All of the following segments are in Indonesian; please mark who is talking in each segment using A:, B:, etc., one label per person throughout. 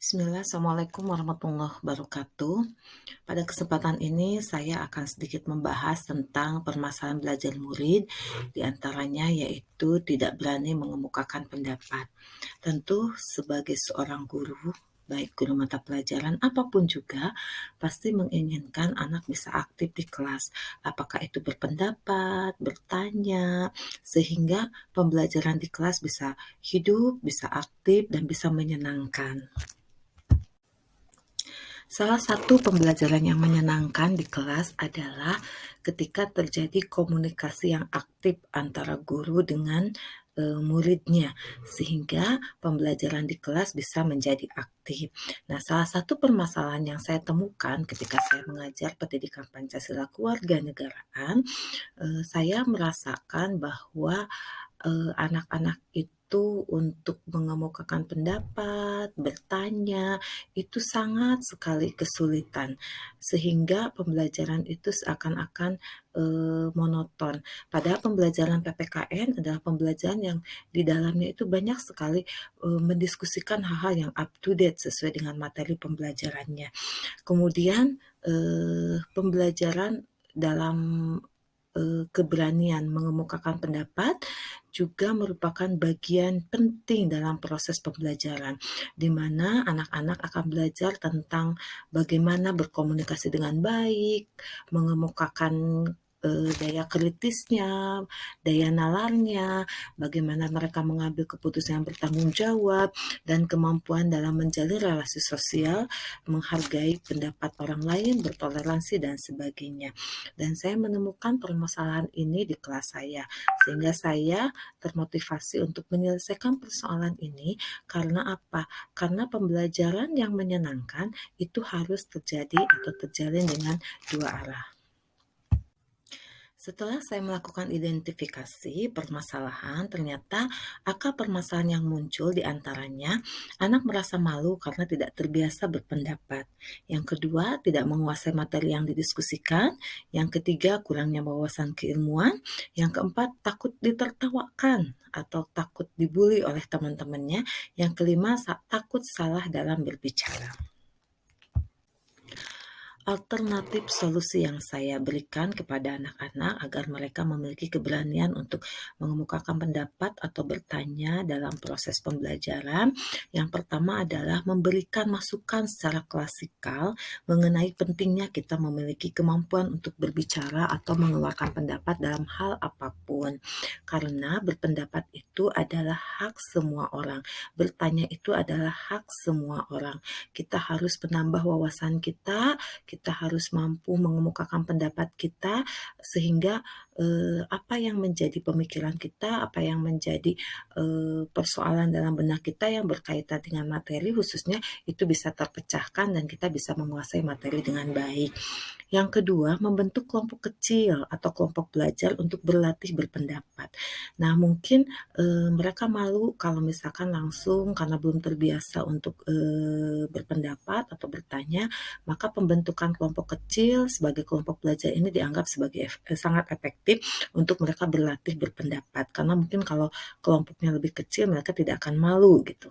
A: Bismillah, Assalamualaikum warahmatullahi wabarakatuh. Pada kesempatan ini saya akan sedikit membahas tentang permasalahan belajar murid, di antaranya yaitu tidak berani mengemukakan pendapat. Tentu sebagai seorang guru, baik guru mata pelajaran apapun juga, pasti menginginkan anak bisa aktif di kelas. Apakah itu berpendapat, bertanya, sehingga pembelajaran di kelas bisa hidup, bisa aktif, dan bisa menyenangkan. Salah satu pembelajaran yang menyenangkan di kelas adalah ketika terjadi komunikasi yang aktif antara guru dengan muridnya, sehingga pembelajaran di kelas bisa menjadi aktif. Nah, salah satu permasalahan yang saya temukan ketika saya mengajar pendidikan Pancasila kewarganegaraan, saya merasakan bahwa anak-anak itu untuk mengemukakan pendapat, bertanya, itu sangat sekali kesulitan. Sehingga pembelajaran itu seakan-akan monoton. Padahal pembelajaran PPKN adalah pembelajaran yang di dalamnya itu banyak sekali mendiskusikan hal-hal yang up to date sesuai dengan materi pembelajarannya. Kemudian pembelajaran dalam keberanian mengemukakan pendapat juga merupakan bagian penting dalam proses pembelajaran, di mana anak-anak akan belajar tentang bagaimana berkomunikasi dengan baik, mengemukakan daya kritisnya, daya nalarnya, bagaimana mereka mengambil keputusan yang bertanggung jawab, dan kemampuan dalam menjalin relasi sosial, menghargai pendapat orang lain, bertoleransi, dan sebagainya. Dan saya menemukan permasalahan ini di kelas saya, sehingga saya termotivasi untuk menyelesaikan persoalan ini. Karena apa? Karena pembelajaran yang menyenangkan itu harus terjadi atau terjalin dengan dua arah. Setelah saya melakukan identifikasi permasalahan, ternyata akar permasalahan yang muncul di antaranya anak merasa malu karena tidak terbiasa berpendapat. Yang kedua, tidak menguasai materi yang didiskusikan. Yang ketiga, kurangnya wawasan keilmuan. Yang keempat, takut ditertawakan atau takut dibully oleh teman-temannya. Yang kelima, takut salah dalam berbicara. Alternatif solusi yang saya berikan kepada anak-anak agar mereka memiliki keberanian untuk mengemukakan pendapat atau bertanya dalam proses pembelajaran. Yang pertama adalah memberikan masukan secara klasikal mengenai pentingnya kita memiliki kemampuan untuk berbicara atau mengeluarkan pendapat dalam hal apapun. Karena berpendapat itu adalah hak semua orang. Bertanya itu adalah hak semua orang. Kita harus menambah wawasan kita harus mampu mengemukakan pendapat kita sehingga apa yang menjadi pemikiran kita, apa yang menjadi persoalan dalam benak kita yang berkaitan dengan materi khususnya itu bisa terpecahkan dan kita bisa menguasai materi dengan baik. Yang kedua, membentuk kelompok kecil atau kelompok belajar untuk berlatih berpendapat. Nah, mungkin mereka malu kalau misalkan langsung karena belum terbiasa untuk berpendapat atau bertanya, maka pembentukan kelompok kecil sebagai kelompok belajar ini dianggap sebagai sangat efektif untuk mereka berlatih berpendapat. Karena mungkin kalau kelompoknya lebih kecil, mereka tidak akan malu gitu.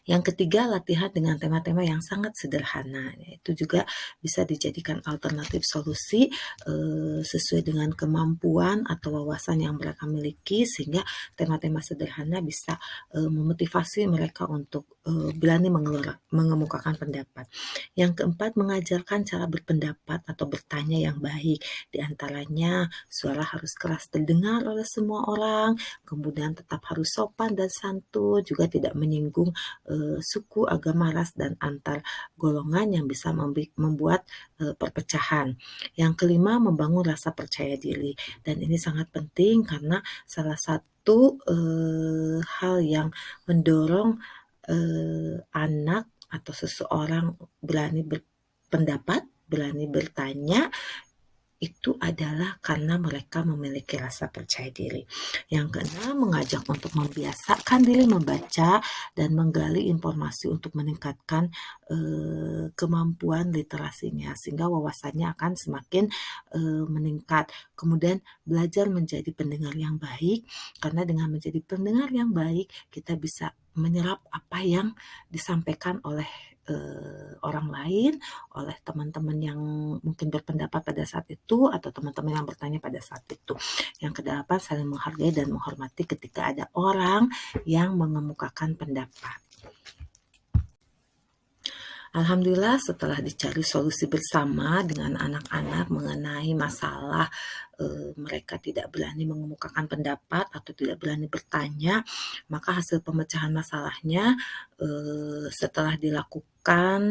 A: Yang ketiga, latihan dengan tema-tema yang sangat sederhana. Itu juga bisa dijadikan alternatif solusi sesuai dengan kemampuan atau wawasan yang mereka miliki, sehingga tema-tema sederhana bisa memotivasi mereka untuk berani mengemukakan pendapat. Yang keempat, mengajarkan cara berpendapat atau bertanya yang baik. Di antaranya, suara harus keras terdengar oleh semua orang, kemudian tetap harus sopan dan santun, juga tidak menyinggung suku, agama, ras, dan antar golongan yang bisa membuat perpecahan. Yang kelima, membangun rasa percaya diri. Dan ini sangat penting karena salah satu hal yang mendorong anak atau seseorang berani berpendapat, berani bertanya, itu adalah karena mereka memiliki rasa percaya diri. Yang keenam, mengajak untuk membiasakan diri membaca dan menggali informasi untuk meningkatkan kemampuan literasinya, sehingga wawasannya akan semakin meningkat. Kemudian belajar menjadi pendengar yang baik, karena dengan menjadi pendengar yang baik, kita bisa menyerap apa yang disampaikan oleh orang lain, oleh teman-teman yang mungkin berpendapat pada saat itu, atau teman-teman yang bertanya pada saat itu. Yang kedelapan, saling menghargai dan menghormati ketika ada orang yang mengemukakan pendapat. Alhamdulillah, setelah dicari solusi bersama dengan anak-anak mengenai masalah mereka tidak berani mengemukakan pendapat atau tidak berani bertanya, maka hasil pemecahan masalahnya setelah dilakukan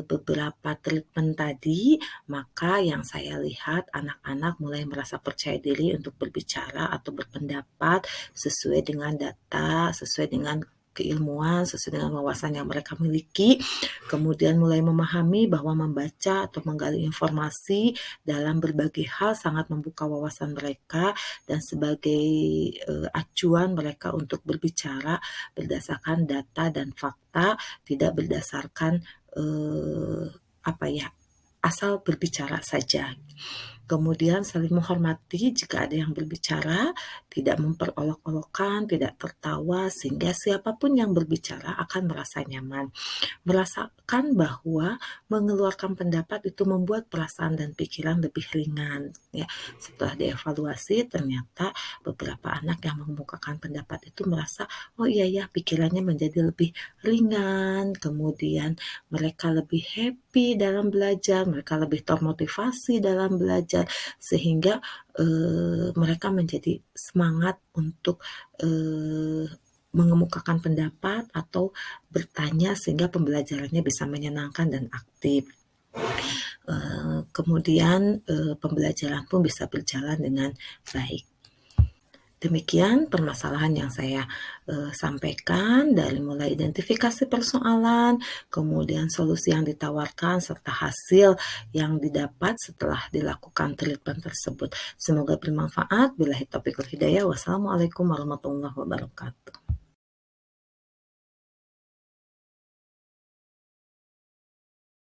A: beberapa treatment tadi, maka yang saya lihat anak-anak mulai merasa percaya diri untuk berbicara atau berpendapat sesuai dengan data, sesuai dengan keilmuan, sesuai dengan wawasan yang mereka miliki, kemudian mulai memahami bahwa membaca atau menggali informasi dalam berbagai hal sangat membuka wawasan mereka dan sebagai acuan mereka untuk berbicara berdasarkan data dan fakta, tidak berdasarkan asal berbicara saja. Kemudian saling menghormati jika ada yang berbicara, tidak memperolok-olokkan, tidak tertawa, sehingga siapapun yang berbicara akan merasa nyaman. Merasakan bahwa mengeluarkan pendapat itu membuat perasaan dan pikiran lebih ringan. Ya, setelah dievaluasi, ternyata beberapa anak yang mengemukakan pendapat itu merasa, oh iya ya, pikirannya menjadi lebih ringan, kemudian mereka lebih happy dalam belajar, mereka lebih termotivasi dalam belajar, sehingga mereka menjadi semangat untuk mengemukakan pendapat atau bertanya sehingga pembelajarannya bisa menyenangkan dan aktif. Kemudian pembelajaran pun bisa berjalan dengan baik. Demikian permasalahan yang saya sampaikan, dari mulai identifikasi persoalan, kemudian solusi yang ditawarkan, serta hasil yang didapat setelah dilakukan treatment tersebut. Semoga bermanfaat. Billahi taufiq wal hidayah. Wassalamualaikum warahmatullahi wabarakatuh.